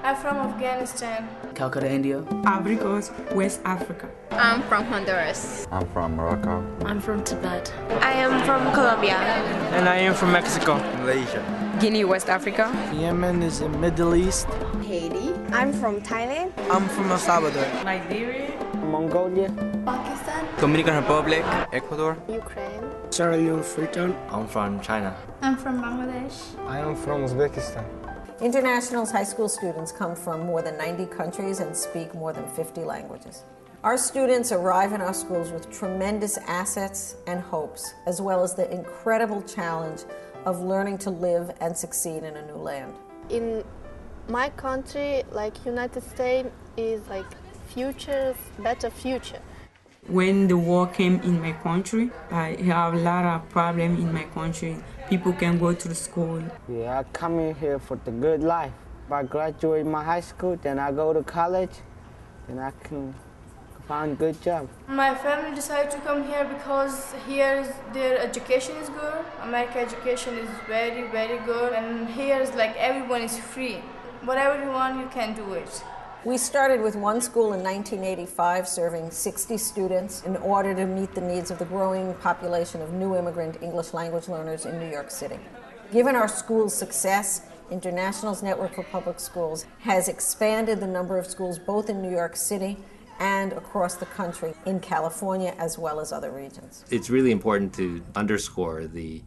I'm from Afghanistan. Calcutta, India. Ivory Coast, West Africa. I'm from Honduras. I'm from Morocco. I'm from Tibet. I am from Colombia. And I am from Mexico. Malaysia. Guinea, West Africa. Yemen is in Middle East. Haiti. I'm from Thailand. I'm from El Salvador. Nigeria. Mongolia. Pakistan. Dominican Republic. Ecuador. Ukraine. Sierra Leone, Freetown. I'm from China. I'm from Bangladesh. I am from Uzbekistan. International's high school students come from more than 90 countries and speak more than 50 languages. Our students arrive in our schools with tremendous assets and hopes, as well as the incredible challenge of learning to live and succeed in a new land. In my country, like United States, is like better future. When the war came in my country, I have a lot of problems in my country. People can go to the school. Yeah, I come in here for the good life. If I graduate my high school, then I go to college, then I can find a good job. My family decided to come here because here their education is good. American education is very, very good. And here is like everyone is free. Whatever you want, you can do it. We started with one school in 1985 serving 60 students in order to meet the needs of the growing population of new immigrant English language learners in New York City. Given our school's success, International's Network for Public Schools has expanded the number of schools both in New York City and across the country, in California as well as other regions. It's really important to underscore the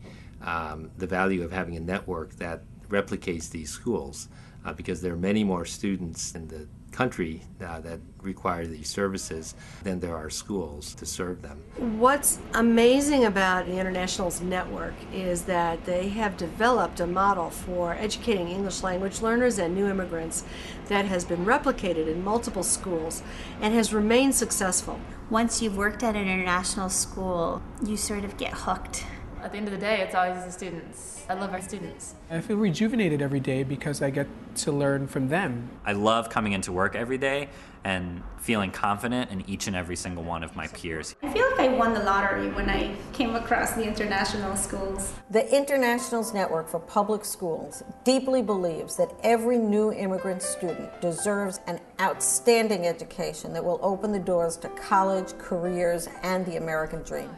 value of having a network that replicates these schools because there are many more students in the country that require these services than there are schools to serve them. What's amazing about the International's network is that they have developed a model for educating English language learners and new immigrants that has been replicated in multiple schools and has remained successful. Once you've worked at an international school, you sort of get hooked. At the end of the day, it's always the students. I love our students. I feel rejuvenated every day because I get to learn from them. I love coming into work every day and feeling confident in each and every single one of my peers. I feel like I won the lottery when I came across the international schools. The International's Network for Public Schools deeply believes that every new immigrant student deserves an outstanding education that will open the doors to college, careers, and the American dream.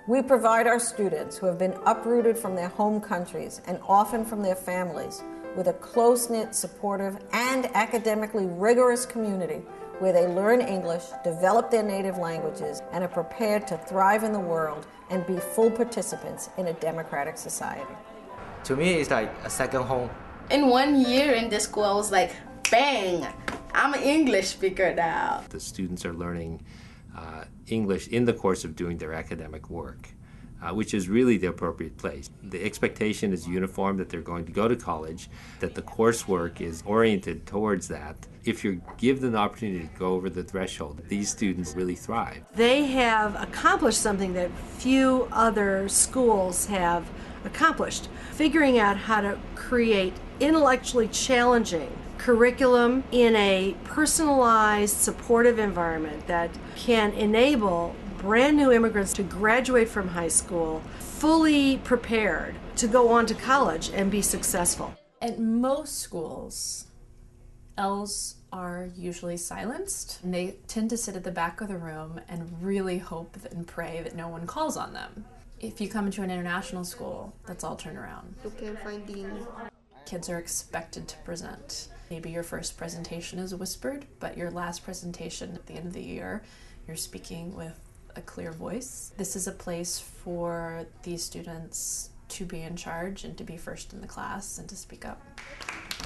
We provide our students who have been uprooted from their home countries and often from their families with a close-knit, supportive, and academically rigorous community where they learn English, develop their native languages, and are prepared to thrive in the world and be full participants in a democratic society. To me, it's like a second home. In 1 year in this school, I was like, bang, I'm an English speaker now. The students are learning English in the course of doing their academic work, which is really the appropriate place. The expectation is uniform that they're going to go to college, that the coursework is oriented towards that. If you give them the opportunity to go over the threshold, these students really thrive. They have accomplished something that few other schools have accomplished, figuring out how to create intellectually challenging curriculum in a personalized, supportive environment that can enable brand new immigrants to graduate from high school fully prepared to go on to college and be successful. At most schools, L's are usually silenced, and they tend to sit at the back of the room and really hope and pray that no one calls on them. If you come into an international school, that's all turned around. You can find the kids are expected to present. Maybe your first presentation is whispered, but your last presentation at the end of the year, you're speaking with a clear voice. This is a place for these students to be in charge and to be first in the class and to speak up.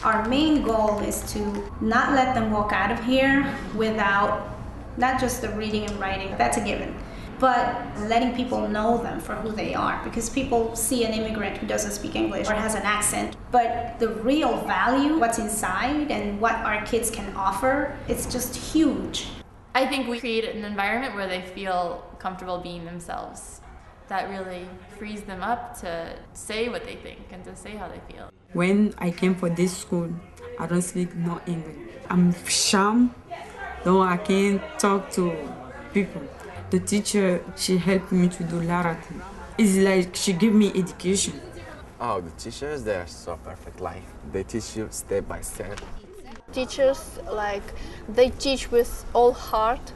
Our main goal is to not let them walk out of here without not just the reading and writing, that's a given, but letting people know them for who they are, because people see an immigrant who doesn't speak English or has an accent, but the real value, what's inside and what our kids can offer, it's just huge. I think we create an environment where they feel comfortable being themselves. That really frees them up to say what they think and to say how they feel. When I came for this school, I don't speak no English. I'm shy, so I can't talk to people. The teacher, she helped me to do a lot of things. It's like she gave me education. Oh, the teachers, they are so perfect. Like, they teach you step by step. teachers, like, they teach with all heart.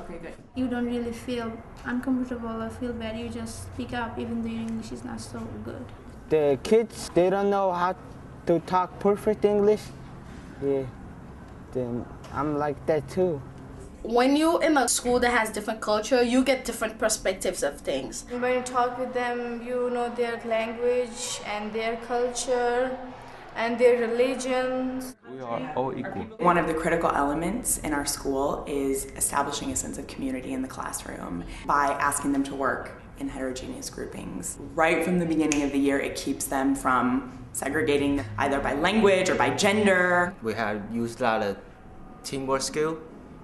Okay, good. You don't really feel uncomfortable or feel bad. You just speak up even though your English is not so good. The kids, they don't know how to talk perfect English. Yeah, then I'm like that too. When you're in a school that has different culture, you get different perspectives of things. When you talk with them, you know their language and their culture and their religions. We are all equal. One of the critical elements in our school is establishing a sense of community in the classroom by asking them to work in heterogeneous groupings. Right from the beginning of the year, it keeps them from segregating either by language or by gender. We have used a lot of teamwork skill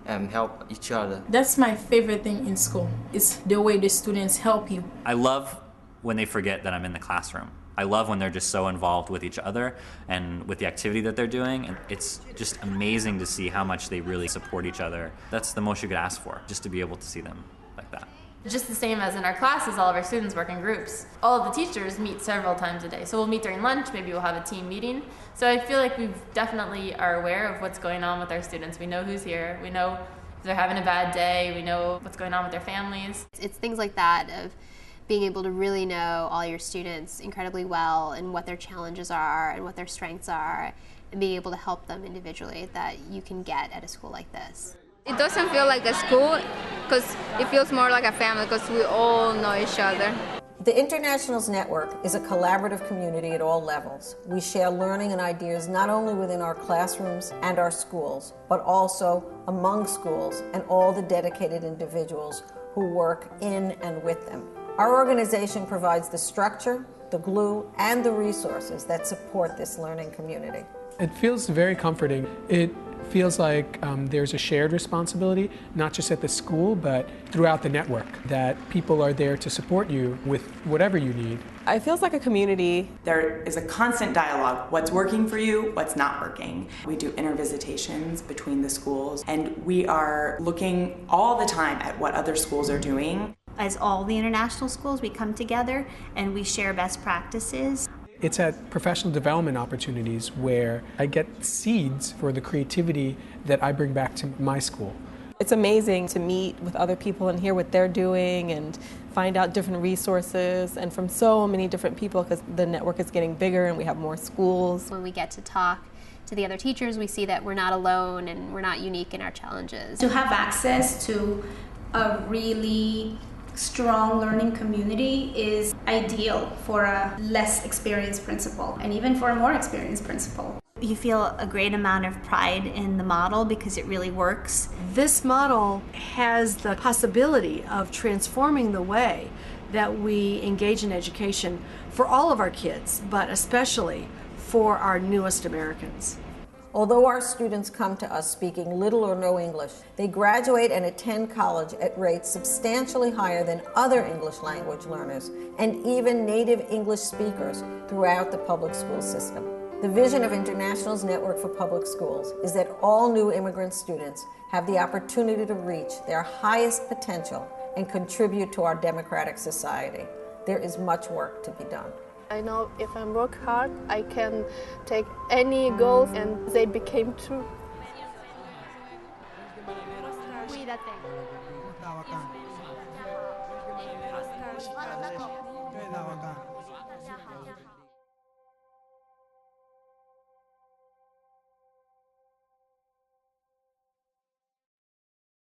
and help each other. That's my favorite thing in school, is the way the students help you. I love when they forget that I'm in the classroom. I love when they're just so involved with each other and with the activity that they're doing. And it's just amazing to see how much they really support each other. That's the most you could ask for, just to be able to see them like that. Just the same as in our classes, all of our students work in groups. All of the teachers meet several times a day. So we'll meet during lunch, maybe we'll have a team meeting. So I feel like we definitely are aware of what's going on with our students. We know who's here. We know if they're having a bad day. We know what's going on with their families. It's things like that of being able to really know all your students incredibly well and what their challenges are and what their strengths are, and being able to help them individually that you can get at a school like this. It doesn't feel like a school because it feels more like a family because we all know each other. The Internationals Network is a collaborative community at all levels. We share learning and ideas not only within our classrooms and our schools, but also among schools and all the dedicated individuals who work in and with them. Our organization provides the structure, the glue, and the resources that support this learning community. It feels very comforting. It feels like there's a shared responsibility, not just at the school, but throughout the network, that people are there to support you with whatever you need. It feels like a community. There is a constant dialogue. What's working for you, what's not working. We do intervisitations between the schools, and we are looking all the time at what other schools are doing. As all the international schools, we come together and we share best practices. It's at professional development opportunities where I get seeds for the creativity that I bring back to my school. It's amazing to meet with other people and hear what they're doing and find out different resources and from so many different people because the network is getting bigger and we have more schools. When we get to talk to the other teachers, we see that we're not alone and we're not unique in our challenges. To have access to a really strong learning community is ideal for a less experienced principal and even for a more experienced principal. You feel a great amount of pride in the model because it really works. This model has the possibility of transforming the way that we engage in education for all of our kids, but especially for our newest Americans. Although our students come to us speaking little or no English, they graduate and attend college at rates substantially higher than other English language learners and even native English speakers throughout the public school system. The vision of Internationals Network for Public Schools is that all new immigrant students have the opportunity to reach their highest potential and contribute to our democratic society. There is much work to be done. I know if I work hard, I can take any goals and they became true. Cuídate.